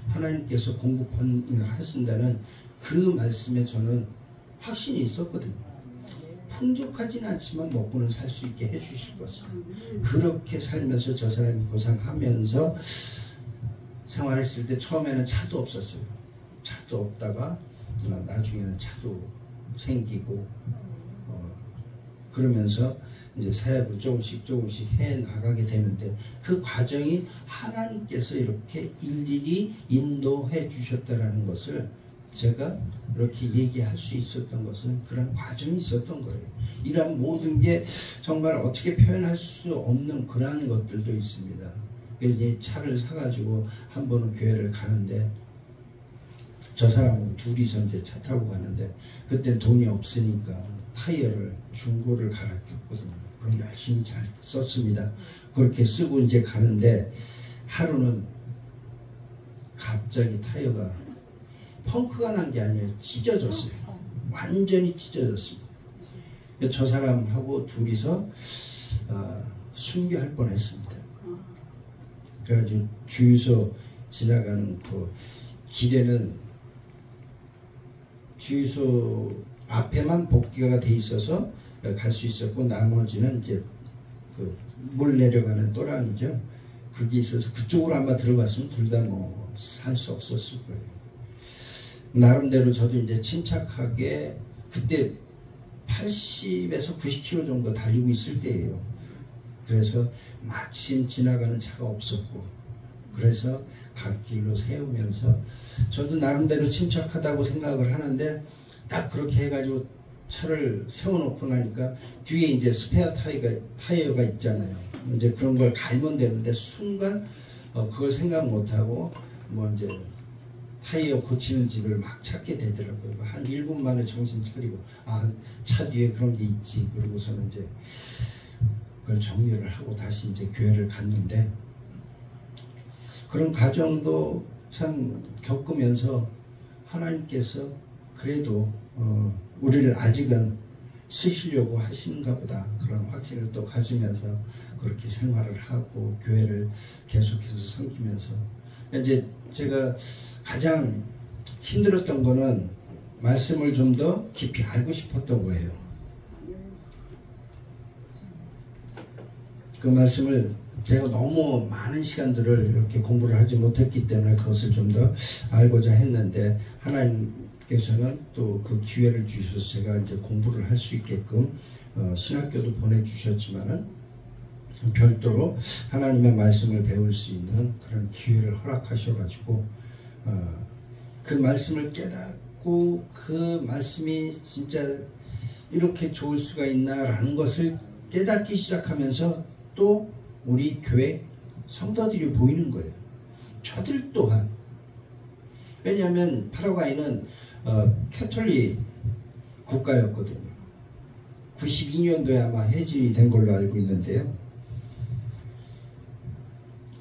하나님께서 공급하신다는 그 말씀에 저는 확신이 있었거든요. 풍족하지는 않지만 먹고는 살 수 있게 해주실 것을. 그렇게 살면서 저 사람이 고생하면서 생활했을 때 처음에는 차도 없었어요. 차도 없다가 나중에는 차도 생기고 그러면서 이제 사역을 조금씩 해 나가게 되는데 그 과정이 하나님께서 이렇게 일일이 인도해 주셨다라는 것을 제가 이렇게 얘기할 수 있었던 것은 그런 과정이 있었던 거예요. 이런 모든 게 정말 어떻게 표현할 수 없는 그러한 것들도 있습니다. 이제 차를 사가지고 한 번은 교회를 가는데 저 사람하고 둘이서 이제 차 타고 가는데 그때 돈이 없으니까 타이어를 중고를 갈아꼈거든요. 그럼 열심히 잘 썼습니다. 그렇게 쓰고 이제 가는데 하루는 갑자기 타이어가 펑크가 난 게 아니에요. 찢어졌어요. 완전히 찢어졌습니다. 저 사람하고 둘이서 순교할 뻔했습니다. 그래가지고 주유소 지나가는 그 길에는 주유소 앞에만 복귀가 돼 있어서 갈 수 있었고 나머지는 이제 그 물 내려가는 또랑이죠. 그게 있어서 그쪽으로 아마 들어갔으면 둘 다 뭐 살 수 없었을 거예요. 나름대로 저도 이제 침착하게 그때 80에서 90km 정도 달리고 있을 때예요. 그래서 마침 지나가는 차가 없었고 그래서 갓길로 세우면서 저도 나름대로 침착하다고 생각을 하는데 딱 그렇게 해가지고 차를 세워놓고 나니까 뒤에 이제 스페어 타이어가 있잖아요. 이제 그런 걸 갈면 되는데 순간 그걸 생각 못하고 뭐 이제 타이어 고치는 집을 막 찾게 되더라고요. 한 1분 만에 정신 차리고 차 뒤에 그런 게 있지. 그러고서는 이제 그걸 정리를 하고 다시 이제 교회를 갔는데 그런 과정도 참 겪으면서 하나님께서 그래도 우리를 아직은 쓰시려고 하시는가 보다 그런 확신을 또 가지면서 그렇게 생활을 하고 교회를 계속해서 섬기면서 이제 제가 가장 힘들었던 거는 말씀을 좀 더 깊이 알고 싶었던 거예요. 그 말씀을 제가 너무 많은 시간들을 이렇게 공부를 하지 못했기 때문에 그것을 좀 더 알고자 했는데 하나님께서는 또 그 기회를 주셔서 제가 이제 공부를 할 수 있게끔 신학교도 보내주셨지만은 별도로 하나님의 말씀을 배울 수 있는 그런 기회를 허락하셔가지고 그 말씀을 깨닫고 그 말씀이 진짜 이렇게 좋을 수가 있나라는 것을 깨닫기 시작하면서 또 우리 교회 성도들이 보이는 거예요. 저들 또한. 왜냐하면 파라과이는 캐톨릭 국가였거든요. 92년도에 아마 해지된 걸로 알고 있는데요.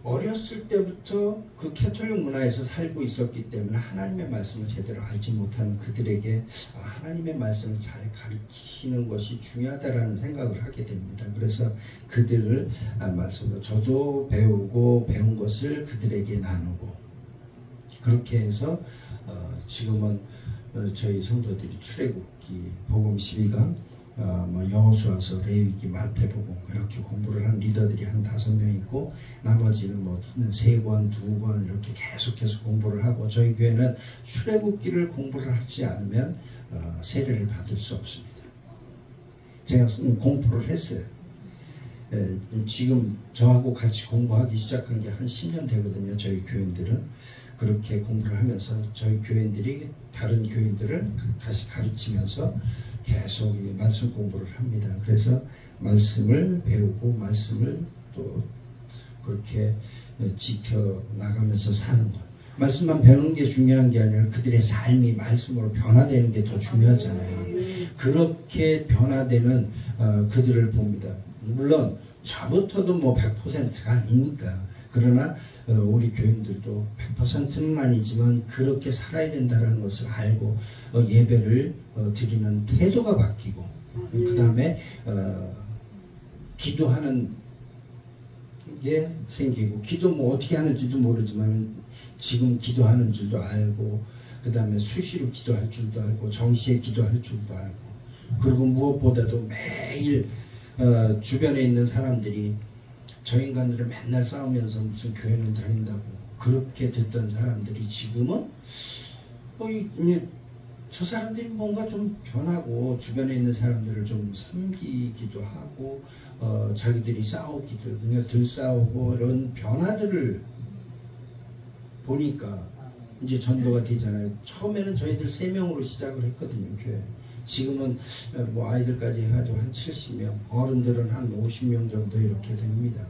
어렸을 때부터 그 캐톨릭 문화에서 살고 있었기 때문에 하나님의 말씀을 제대로 알지 못하는 그들에게 하나님의 말씀을 잘 가르치는 것이 중요하다라는 생각을 하게 됩니다. 그래서 그들을 말씀으로 저도 배우고 배운 것을 그들에게 나누고 그렇게 해서 지금은 저희 성도들이 출애굽기, 복음 12강, 여호수아서, 레위기, 마태복음 이렇게 공부를 한 리더들이 한 5명 있고 나머지는 3권, 2권 이렇게 계속해서 공부를 하고 저희 교회는 출애굽기를 공부를 하지 않으면 세례를 받을 수 없습니다. 제가 공부를 했어요. 지금 저하고 같이 공부하기 시작한 게 한 10년 되거든요. 저희 교인들은 그렇게 공부를 하면서 저희 교인들이 다른 교인들을 다시 가르치면서 계속 이 말씀 공부를 합니다. 그래서 말씀을 배우고 말씀을 또 그렇게 지켜 나가면서 사는 것. 말씀만 배우는 게 중요한 게 아니라 그들의 삶이 말씀으로 변화되는 게 더 중요하잖아요. 그렇게 변화되는 그들을 봅니다. 물론 저부터도 100%가 아니니까. 그러나 우리 교인들도 100%는 아니지만 그렇게 살아야 된다는 것을 알고 예배를 드리는 태도가 바뀌고 그 다음에 기도하는 게 생기고 기도 어떻게 하는지도 모르지만 지금 기도하는 줄도 알고 그 다음에 수시로 기도할 줄도 알고 정시에 기도할 줄도 알고 그리고 무엇보다도 매일 주변에 있는 사람들이 저 인간들은 맨날 싸우면서 무슨 교회는 다닌다고 그렇게 듣던 사람들이 지금은 저 사람들이 뭔가 좀 변하고 주변에 있는 사람들을 좀 섬기기도 하고 자기들이 싸우기도 들싸우고 이런 변화들을 보니까 이제 전도가 되잖아요. 처음에는 저희들 3명으로 시작을 했거든요. 교회. 지금은 아이들까지 해가지고 한 70명, 어른들은 한 50명 정도 이렇게 됩니다.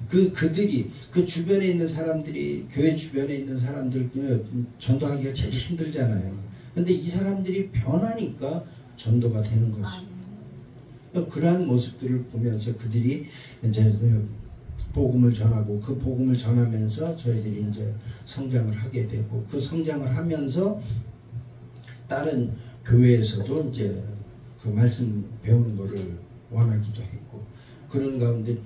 그들이 그 주변에 있는 사람들이 교회 주변에 있는 사람들 전도하기가 제일 힘들잖아요. 근데 이 사람들이 변하니까 전도가 되는 거죠. 그러한 모습들을 보면서 그들이 이제 복음을 전하고 그 복음을 전하면서 저희들이 이제 성장을 하게 되고 그 성장을 하면서 다른 교회에서도 이제 그 말씀 배우는 거를 원하기도 했고 그런 가운데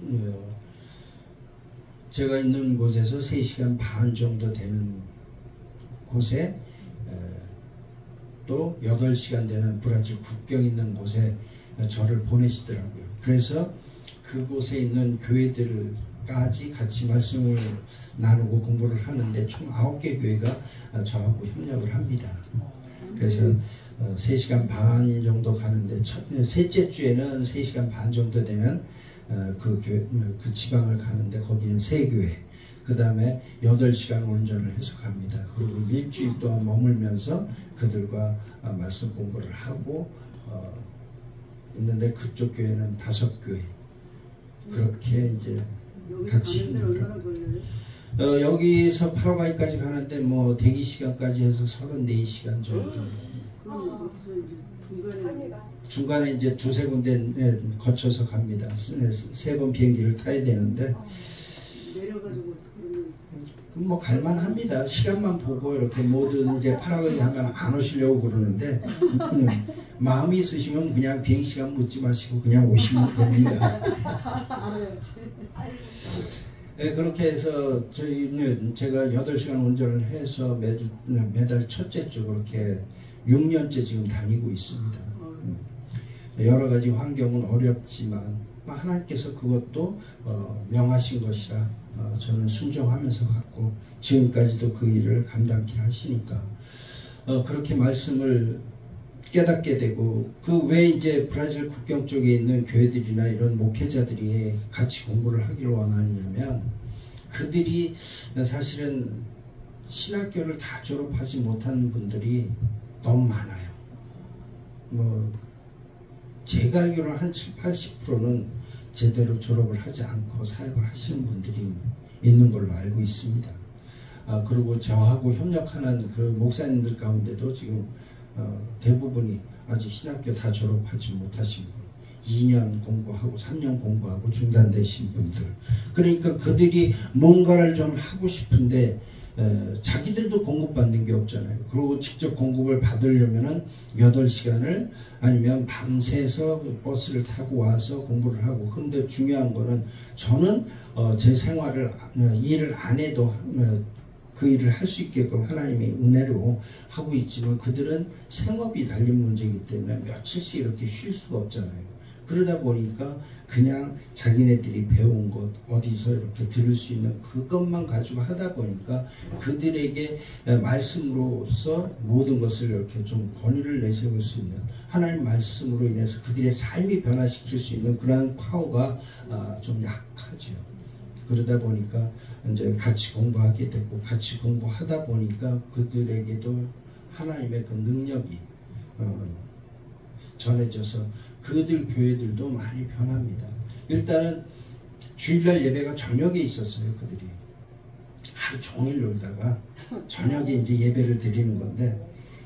제가 있는 곳에서 3시간 반 정도 되는 곳에 또 8시간 되는 브라질 국경 있는 곳에 저를 보내시더라고요. 그래서 그곳에 있는 교회들까지 같이 말씀을 나누고 공부를 하는데 총 9개 교회가 저하고 협력을 합니다. 그래서 3시간 반 정도 가는데 셋째 주에는 3시간 반 정도 되는 그 지방을 가는데 거기는 3교회 그 다음에 8시간 운전을 해서 갑니다. 그리고 일주일 동안 머물면서 그들과 말씀 공부를 하고 있는데 그쪽 교회는 5교회 그렇게 이제 같이 여기서 파라과이까지 가는데 대기 시간까지 해서 34시간 정도. 중간에 이제 2-3군데 거쳐서 갑니다. 3번 비행기를 타야 되는데 내려가지고 갈만합니다. 시간만 보고 이렇게 모두 이제 파라과이 하면 안 오시려고 그러는데 마음이 있으시면 그냥 비행시간 묻지 마시고 그냥 오시면 됩니다. 네, 그렇게 해서 제가 8시간 운전을 해서 매달 첫째 주 그렇게 6년째 지금 다니고 있습니다. 여러 가지 환경은 어렵지만 하나님께서 그것도 명하신 것이라 저는 순종하면서 갔고 지금까지도 그 일을 감당케 하시니까 그렇게 말씀을 깨닫게 되고 그 왜 이제 브라질 국경 쪽에 있는 교회들이나 이런 목회자들이 같이 공부를 하기를 원하냐면 그들이 사실은 신학교를 다 졸업하지 못한 분들이 너무 많아요. 제가 알기로는 한 70-80%는 제대로 졸업을 하지 않고 사역을 하시는 분들이 있는 걸로 알고 있습니다. 그리고 저하고 협력하는 그 목사님들 가운데도 지금 대부분이 아직 신학교 다 졸업하지 못하신 분 2년 공부하고 3년 공부하고 중단되신 분들, 그러니까 그들이 뭔가를 좀 하고 싶은데 자기들도 공급받는 게 없잖아요. 그리고 직접 공급을 받으려면은 8시간을 아니면 밤새서 버스를 타고 와서 공부를 하고. 그런데 중요한 거는 저는 제 생활을 일을 안 해도 그 일을 할 수 있게끔 하나님의 은혜로 하고 있지만 그들은 생업이 달린 문제이기 때문에 며칠씩 이렇게 쉴 수가 없잖아요. 그러다 보니까 그냥 자기네들이 배운 것 어디서 이렇게 들을 수 있는 그것만 가지고 하다 보니까 그들에게 말씀으로서 모든 것을 이렇게 좀 권위를 내세울 수 있는, 하나님 말씀으로 인해서 그들의 삶이 변화시킬 수 있는 그러한 파워가 좀 약하죠. 그러다 보니까 이제 같이 공부하게 되고, 같이 공부하다 보니까 그들에게도 하나님의 그 능력이 전해져서 그들 교회들도 많이 변합니다. 일단은 주일날 예배가 저녁에 있었어요. 그들이 하루 종일 놀다가 저녁에 이제 예배를 드리는 건데,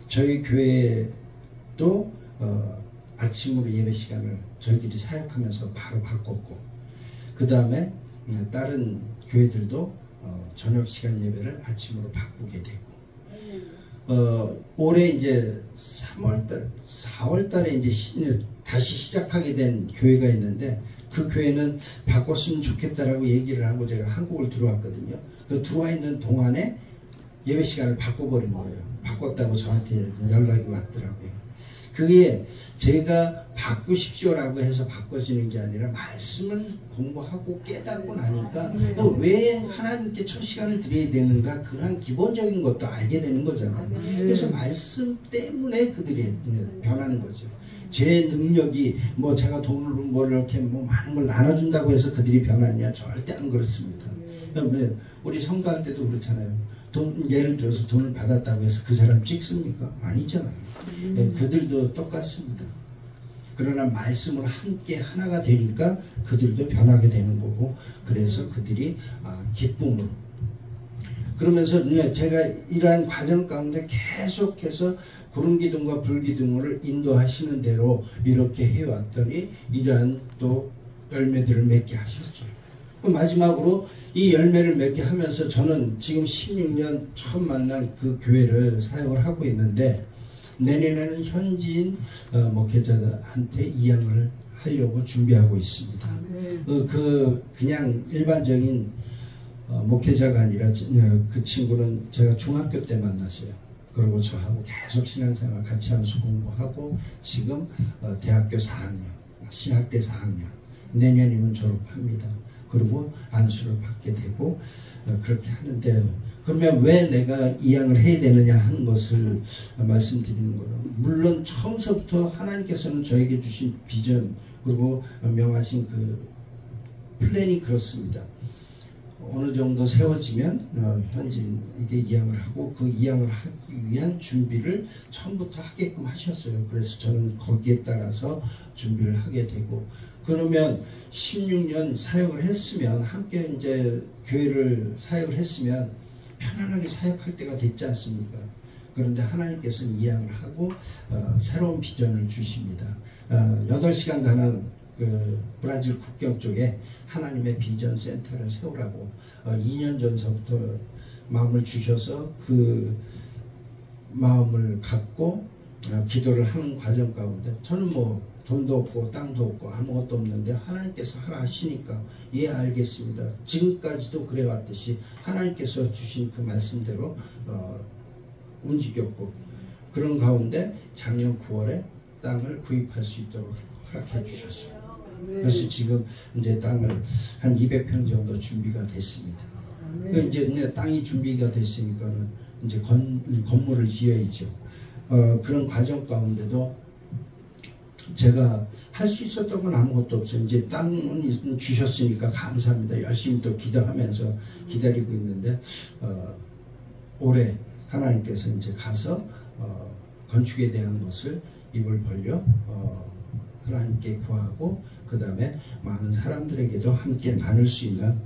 저희 교회도 아침으로 예배 시간을 저희들이 사역하면서 바로 바꿨고, 그 다음에 다른 교회들도 저녁 시간 예배를 아침으로 바꾸게 되고, 올해 이제 3월달, 4월달에 이제 다시 시작하게 된 교회가 있는데, 그 교회는 바꿨으면 좋겠다라고 얘기를 하고 제가 한국을 들어왔거든요. 그 들어와 있는 동안에 예배 시간을 바꿔버린 거예요. 바꿨다고 저한테 연락이 왔더라고요. 그게 제가 바꾸십시오라고 해서 바꿔지는 게 아니라 말씀을 공부하고 깨닫고 나니까 왜 하나님께 첫 시간을 드려야 되는가, 그런 기본적인 것도 알게 되는 거잖아요. 그래서 말씀 때문에 그들이 변하는 거죠. 제 능력이 뭐 제가 돈을 뭐 이렇게 뭐 많은 걸 나눠준다고 해서 그들이 변하느냐, 절대 안 그렇습니다. 우리 선거할 때도 그렇잖아요. 예를 들어서 돈을 받았다고 해서 그 사람 찍습니까? 아니잖아요. 그들도 똑같습니다. 그러나 말씀으로 함께 하나가 되니까 그들도 변하게 되는 거고, 그래서 그들이 기쁨으로. 그러면서 제가 이러한 과정 가운데 계속해서 구름기둥과 불기둥을 인도하시는 대로 이렇게 해왔더니 이러한 또 열매들을 맺게 하셨죠. 마지막으로 이 열매를 맺게 하면서 저는 지금 16년 처음 만난 그 교회를 사역을 하고 있는데, 내년에는 현지인 목회자한테 이양을 하려고 준비하고 있습니다. 그냥 일반적인 목회자가 아니라 그 친구는 제가 중학교 때 만났어요. 그리고 저하고 계속 신앙생활 같이 하면서 공부하고 지금 대학교 4학년, 신학대 4학년, 내년이면 졸업합니다. 그리고 안수를 받게 되고 그렇게 하는데, 그러면 왜 내가 이양을 해야 되느냐 하는 것을 말씀드리는 거는, 물론 처음서부터 하나님께서는 저에게 주신 비전 그리고 명하신 그 플랜이 그렇습니다. 어느 정도 세워지면 현지인에게 이양을 하고 그 이양을 하기 위한 준비를 처음부터 하게끔 하셨어요. 그래서 저는 거기에 따라서 준비를 하게 되고, 그러면 16년 사역을 했으면, 함께 이제 교회를 사역을 했으면 편안하게 사역할 때가 됐지 않습니까? 그런데 하나님께서는 이양을 하고 새로운 비전을 주십니다. 8시간 가는 그 브라질 국경 쪽에 하나님의 비전 센터를 세우라고 2년 전서부터 마음을 주셔서 그 마음을 갖고 기도를 하는 과정 가운데, 저는 뭐 돈도 없고 땅도 없고 아무것도 없는데 하나님께서 하라 하시니까 예 알겠습니다. 지금까지도 그래 왔듯이 하나님께서 주신 그 말씀대로 움직였고, 그런 가운데 작년 9월에 땅을 구입할 수 있도록 허락해 주셨어요. 그래서 지금 이제 땅을 한 200평 정도 준비가 됐습니다. 이제 땅이 준비가 됐으니까는 이제 건물을 지어야죠. 그런 과정 가운데도 제가 할 수 있었던 건 아무것도 없어요. 이제 땅은 주셨으니까 감사합니다. 열심히 또 기도하면서 기다리고 있는데, 올해 하나님께서 이제 가서 건축에 대한 것을 입을 벌려 하나님께 구하고, 그 다음에 많은 사람들에게도 함께 나눌 수 있는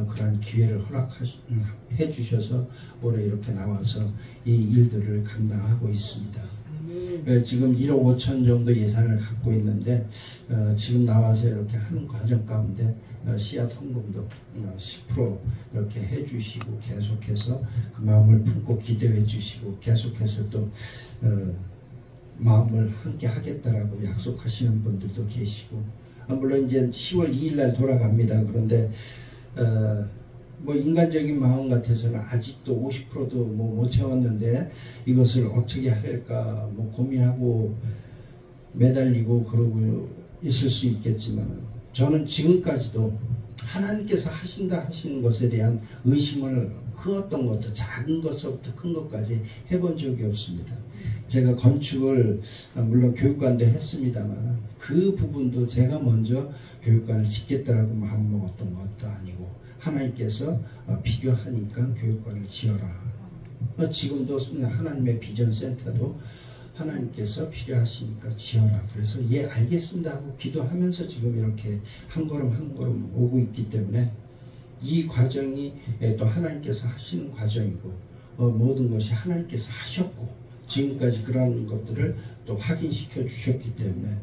그러한 기회를 허락해 주셔서 올해 이렇게 나와서 이 일들을 감당하고 있습니다. 지금 1억 5천 정도 예산을 갖고 있는데 지금 나와서 이렇게 하는 과정 가운데 씨앗 헌금도 10% 이렇게 해주시고 계속해서 그 마음을 품고 기도해 주시고 계속해서 또 마음을 함께 하겠다라고 약속하시는 분들도 계시고 물론 이제 10월 2일 날 돌아갑니다. 그런데 뭐 인간적인 마음 같아서는 아직도 50%도 뭐 못 채웠는데 이것을 어떻게 할까 뭐 고민하고 매달리고 그러고 있을 수 있겠지만 저는 지금까지도 하나님께서 하신다 하시는 것에 대한 의심을 그 어떤 것도 작은 것부터 큰 것까지 해본 적이 없습니다. 제가 건축을 물론 교육관도 했습니다만 그 부분도 제가 먼저 교육관을 짓겠다라고 마음먹었던 것도 아니고 하나님께서 필요하니까 교육관을 지어라. 지금도 하나님의 비전 센터도 하나님께서 필요하시니까 지어라. 그래서 예 알겠습니다 하고 기도하면서 지금 이렇게 한 걸음 한 걸음 오고 있기 때문에 이 과정이 또 하나님께서 하시는 과정이고 모든 것이 하나님께서 하셨고 지금까지 그런 것들을 또 확인시켜 주셨기 때문에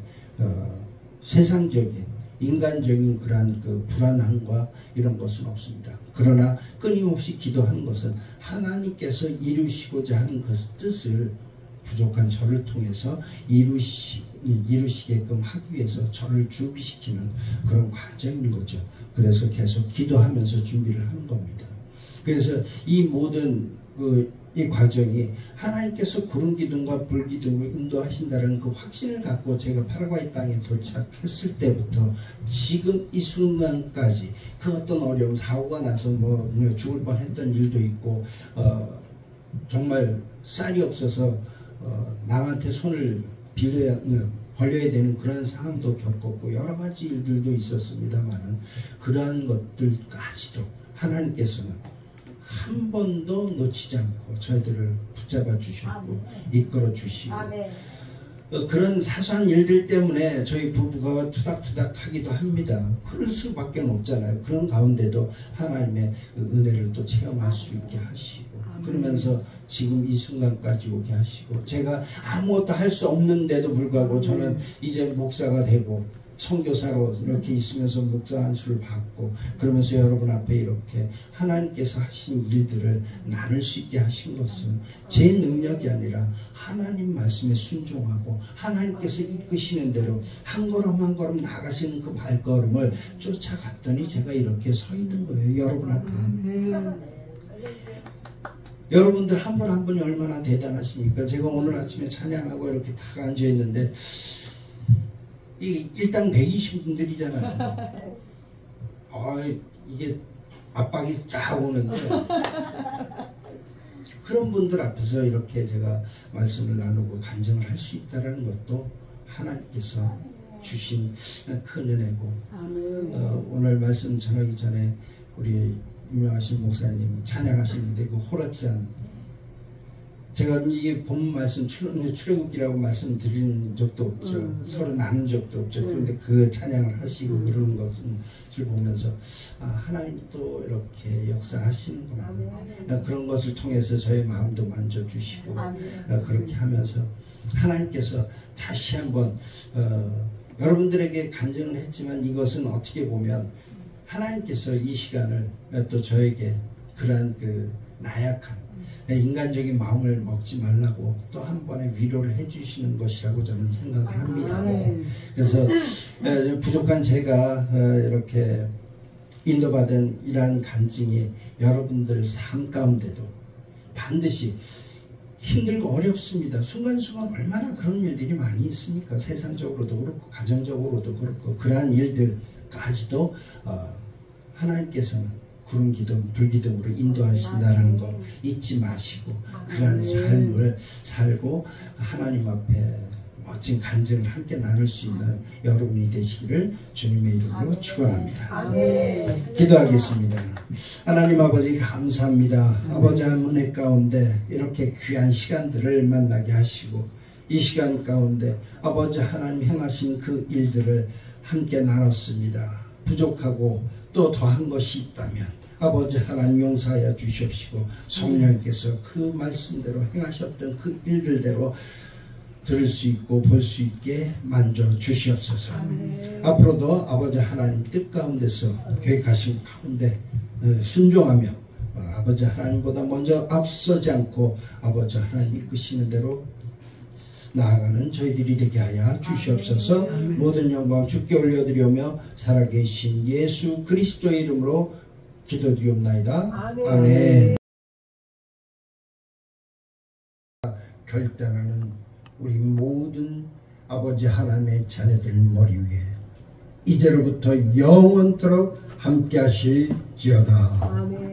세상적인 인간적인 그러한 그 불안함과 이런 것은 없습니다. 그러나 끊임없이 기도하는 것은 하나님께서 이루시고자 하는 그 뜻을 부족한 저를 통해서 이루시게끔 하기 위해서 저를 준비시키는 그런 과정인 거죠. 그래서 계속 기도하면서 준비를 하는 겁니다. 그래서 이 모든 이 과정이 하나님께서 구름 기둥과 불 기둥을 인도하신다는 그 확신을 갖고 제가 파라과이 땅에 도착했을 때부터 지금 이 순간까지 그 어떤 어려움 사고가 나서 뭐 죽을 뻔했던 일도 있고 정말 쌀이 없어서 남한테 손을 벌려야 되는 그런 상황도 겪었고 여러 가지 일들도 있었습니다만은 그러한 것들까지도 하나님께서는 한 번도 놓치지 않고 저희들을 붙잡아 주셨고 이끌어 주시고 그런 사소한 일들 때문에 저희 부부가 투닥투닥 하기도 합니다. 그럴 수밖에 없잖아요. 그런 가운데도 하나님의 은혜를 또 체험할 수 있게 하시고 그러면서 지금 이 순간까지 오게 하시고 제가 아무것도 할 수 없는데도 불구하고 저는 이제 목사가 되고 선교사로 이렇게 있으면서 목사 안수를 받고 그러면서 여러분 앞에 이렇게 하나님께서 하신 일들을 나눌 수 있게 하신 것은 제 능력이 아니라 하나님 말씀에 순종하고 하나님께서 이끄시는 대로 한 걸음 한 걸음 나가시는 그 발걸음을 쫓아갔더니 제가 이렇게 서 있는 거예요. 여러분 앞에. 여러분들 한 분 한 분이 얼마나 대단하십니까? 제가 오늘 아침에 찬양하고 이렇게 딱 앉아 있는데 이 일당 120분들이잖아요. 이게 압박이 쫙 오는데 그런 분들 앞에서 이렇게 제가 말씀을 나누고 간증을 할 수 있다는 것도 하나님께서 주신 큰 은혜고 오늘 말씀 전하기 전에 우리 유명하신 목사님 찬양하시는데 그 호라키안 제가 이게 본 말씀 출애굽기라고 말씀드린 적도 없죠. 서로 나눈 적도 없죠. 그런데 그 찬양을 하시고 그러는 것을 보면서 하나님 또 이렇게 역사하시는구나. 그런 것을 통해서 저의 마음도 만져주시고 그렇게 하면서 하나님께서 다시 한번 여러분들에게 간증을 했지만 이것은 어떻게 보면 하나님께서 이 시간을 또 저에게 그러한 그 나약한 인간적인 마음을 먹지 말라고 또 한 번의 위로를 해주시는 것이라고 저는 생각을 합니다. 그래서 부족한 제가 이렇게 인도받은 이러한 간증이 여러분들 삶 가운데도 반드시 힘들고 어렵습니다. 순간순간 얼마나 그런 일들이 많이 있습니까? 세상적으로도 그렇고 가정적으로도 그렇고 그러한 일들까지도 하나님께서는 구름 기둥, 불 기둥으로 인도하신다는 거 잊지 마시고 그러한 삶을 살고 하나님 앞에 멋진 간증을 함께 나눌 수 있는 여러분이 되시기를 주님의 이름으로 축원합니다. 기도하겠습니다. 하나님 아버지 감사합니다. 아버지 은혜 가운데 이렇게 귀한 시간들을 만나게 하시고 이 시간 가운데 아버지 하나님 행하신 그 일들을 함께 나눴습니다. 부족하고 또 더한 것이 있다면 아버지 하나님 용서하여 주시옵시고 성령님께서 그 말씀대로 행하셨던 그 일들대로 들을 수 있고 볼 수 있게 만져 주시옵소서. 아멘. 앞으로도 아버지 하나님 뜻 가운데서 계획하신 가운데 순종하며 아버지 하나님보다 먼저 앞서지 않고 아버지 하나님 이끄시는 대로 나아가는 저희들이 되게 하여 주시옵소서. 아멘. 모든 영광 주께 올려드리며 살아계신 예수 그리스도의 이름으로 기도드리옵나이다. 아멘. 아멘. 결단하는 우리 모든 아버지 하나님의 자녀들 머리 위에 이제로부터 영원토록 함께 하실지어다. 아멘.